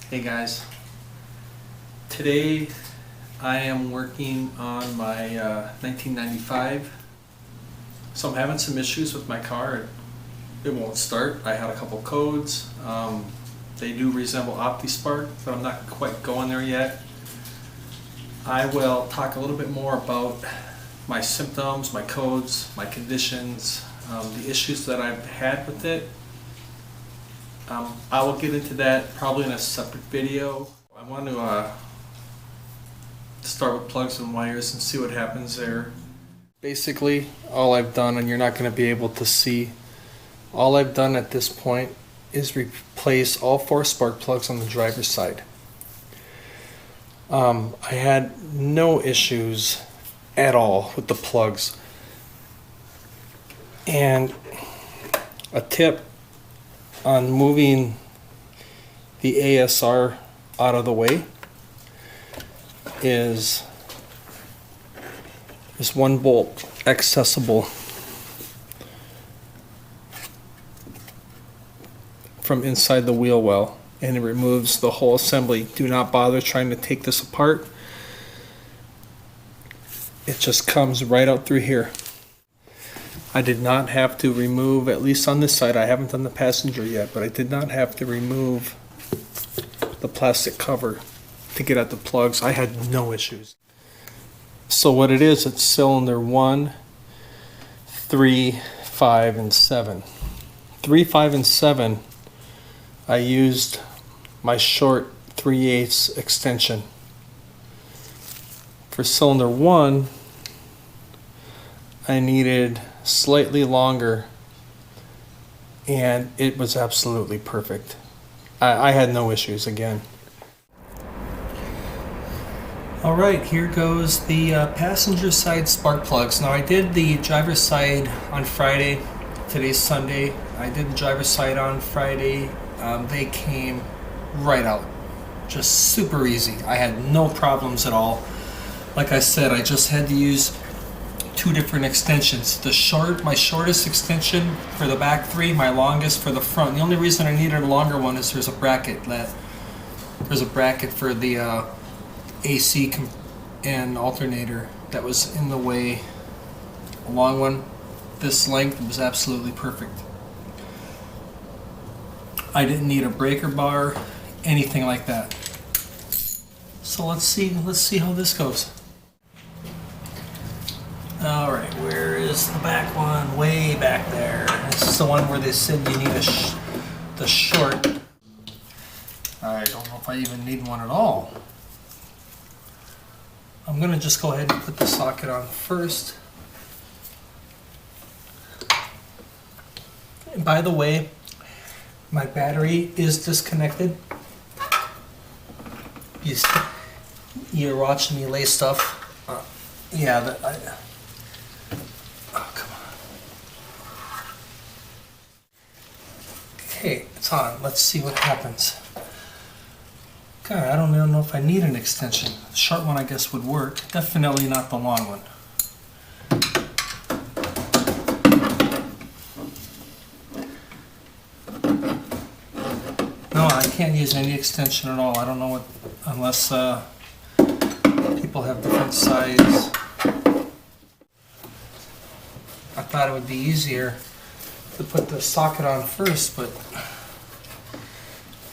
Hey guys, today I am working on my 1995. So I'm having some issues with my car. It won't start. I had a couple codes. They do resemble Optispark, but I'm not quite going there yet. I will talk a little bit more about my symptoms, my codes, my conditions, the issues that I've had with it. I will get into that probably in a separate video. I want to start with plugs and wires and see what happens there. Basically, all I've done, and you're not going to be able to see, all I've done at this point is replace all 4 spark plugs on the driver's side. I had no issues at all with the plugs. And a tip on moving the ASR out of the way is this one bolt accessible from inside the wheel well, and it removes the whole assembly. Do not bother trying to take this apart. It just comes right out through here. I did not have to remove, at least on this side, I haven't done the passenger yet, but I did not have to remove the plastic cover to get at the plugs. I had no issues. So what it is, it's cylinder 1, 3, 5, and 7. 3, 5, and 7, I used my short 3/8 extension. For cylinder 1, I needed slightly longer, and it was absolutely perfect. I had no issues again. Alright, here goes the passenger side spark plugs. Now I did the driver's side on Friday. Today's Sunday. I did the driver's side on Friday. They came right out. Just super easy. I had no problems at all. Like I said, I just had to use 2 different extensions. My shortest extension for the back 3, my longest for the front. The only reason I needed a longer one is there's a bracket for the AC and alternator that was in the way. A long one, this length, was absolutely perfect. I didn't need a breaker bar, anything like that. So let's see how this goes. Alright, where is the back one? Way back there. This is the one where they said you need the short. I don't know if I even need one at all. I'm going to just go ahead and put the socket on first. And by the way, my battery is disconnected. You're watching me lay stuff. Oh, come on. Okay, it's on. Let's see what happens. God, I don't even know if I need an extension. The short one, I guess, would work. Definitely not the long one. No, I can't use any extension at all. I don't know what, unless people have different size. I thought it would be easier to put the socket on first, but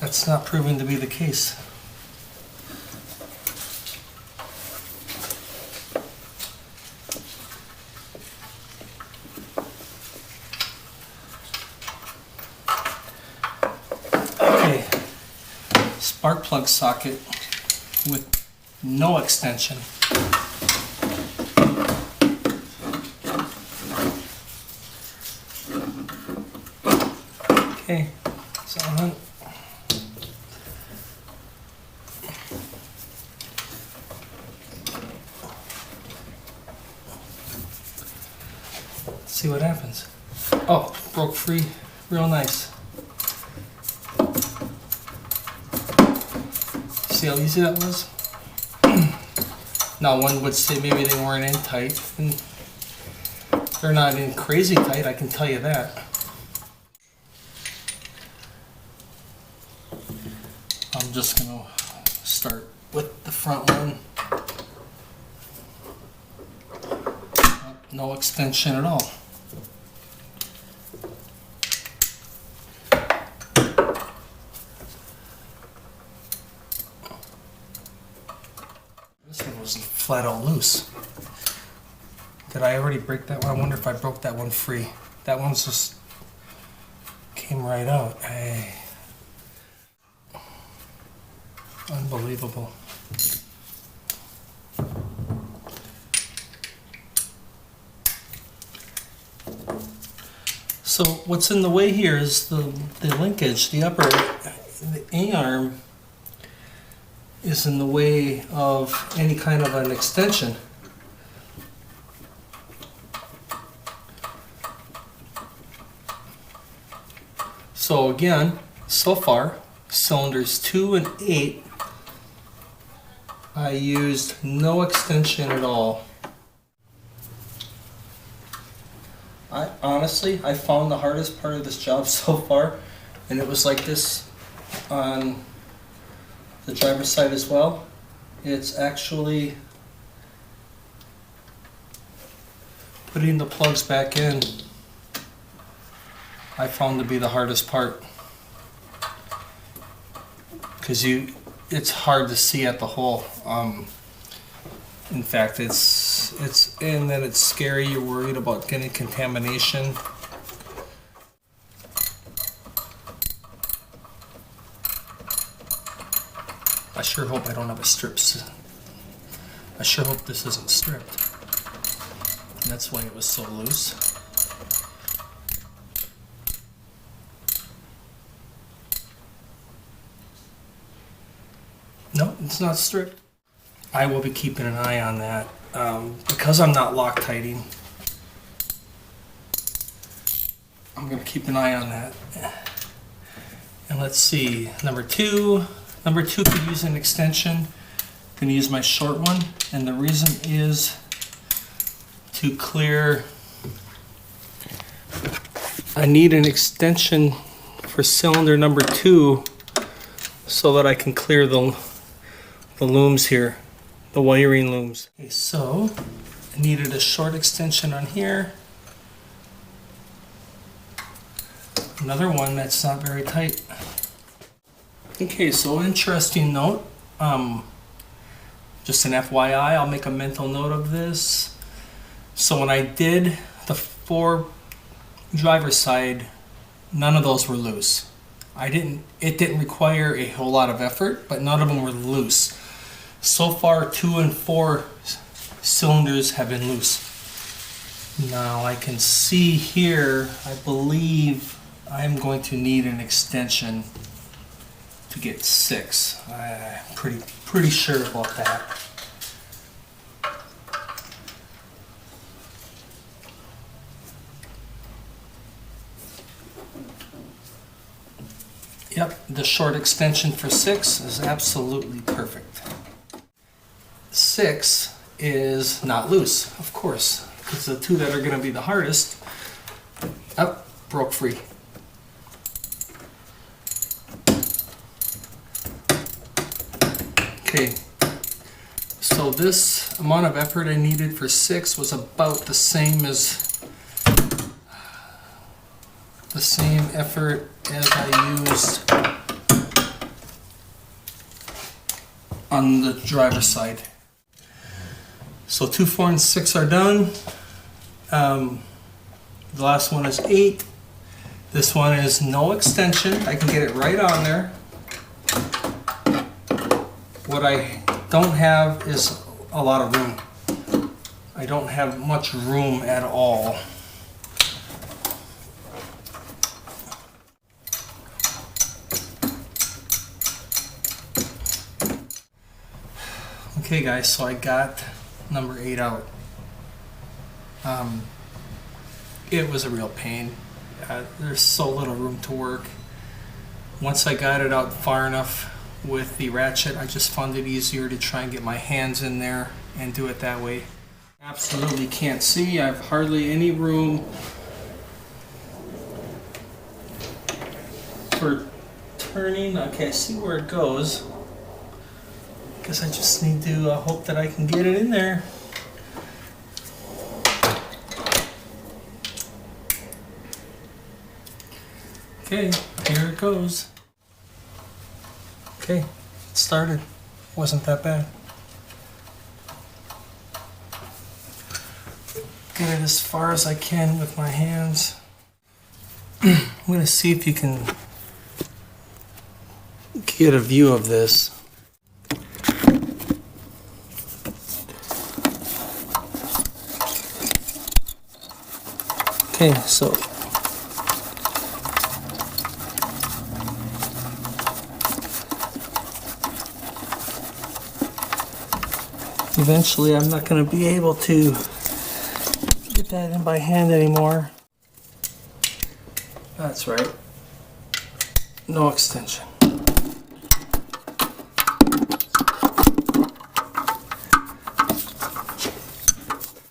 that's not proving to be the case. Okay, spark plug socket with no extension. Okay, it's on. Let's see what happens. Oh, broke free. Real nice. See how easy that was? Now one would say maybe they weren't in tight, and they're not in crazy tight, I can tell you that. I'm just going to start with the front one. No extension at all. This one was flat out loose. Did I already break that one? I wonder if I broke that one free. That one's just came right out. Unbelievable. So what's in the way here is the linkage, the A-arm is in the way of any kind of an extension. So again, so far, cylinders 2 and 8, I used no extension at all. I found the hardest part of this job so far, and it was like this on the driver's side as well. It's actually putting the plugs back in. I found to be the hardest part, because it's hard to see at the hole. In fact, and then it's scary. You're worried about getting contamination. I sure hope I don't have a strips. I sure hope this isn't stripped. And that's why it was so loose. No, it's not stripped. I will be keeping an eye on that because I'm not Loctiting. I'm going to keep an eye on that. And let's see, number two could use an extension. I'm going to use my short one, and the reason is to clear. I need an extension for cylinder number 2 so that I can clear the looms here, the wiring looms. Okay, so I needed a short extension on here. Another one that's not very tight. Okay, so interesting note. Just an FYI, I'll make a mental note of this. So when I did the 4 driver's side, none of those were loose. It didn't require a whole lot of effort, but none of them were loose. So far, 2 and 4 cylinders have been loose. Now I can see here, I believe I'm going to need an extension to get 6. I'm pretty sure about that. Yep, the short extension for 6 is absolutely perfect. 6 is not loose, of course, because the 2 that are going to be the hardest, broke free. Okay, so this amount of effort I needed for 6 was about the same effort as I used on the driver's side. So 2, 4, and 6 are done. The last one is 8. This one is no extension. I can get it right on there. What I don't have is a lot of room. I don't have much room at all. Okay guys, so I got number 8 out. It was a real pain. There's so little room to work. Once I got it out far enough with the ratchet, I just found it easier to try and get my hands in there and do it that way. Absolutely can't see. I have hardly any room for turning. Okay, I see where it goes. Guess I just need to hope that I can get it in there. Okay, here it goes. Okay, it started. Wasn't that bad. Get it as far as I can with my hands. I'm going to see if you can get a view of this. Okay, so eventually I'm not going to be able to get that in by hand anymore. That's right. No extension.